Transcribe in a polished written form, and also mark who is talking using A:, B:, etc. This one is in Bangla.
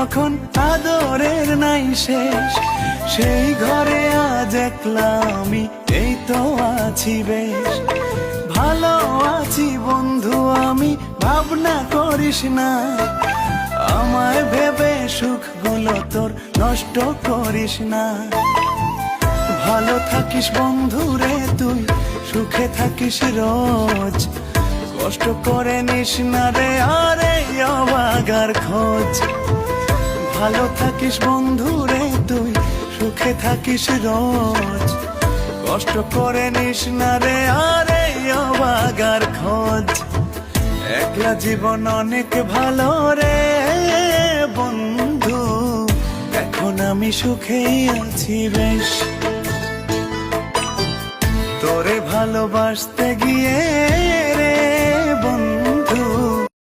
A: যখন আদরের নাই শেষ, সেই ঘরে আজ একলা আমি, এই তো আছি বেশ। ভালো আছি বন্ধু আমি, ভাবনা করিস না, আমায় ভেবে সুখগুলো তোর নষ্ট করিস না। ভালো থাকিস বন্ধু রে তুই, সুখে থাকিস রোজ, কষ্ট করে নিস না রে আরে অবাগার খোঁজ। ভালো থাকিস বন্ধু রে তুই, সুখে থাকিস রোজ, কষ্ট করে নিস না রে আরে অবাগার খোঁজ। একলা জীবন অনেক ভালো রে বন্ধু, এখন আমি সুখেই আছি বেশ। তোরে ভালোবাসতে গিয়ে রে বন্ধু,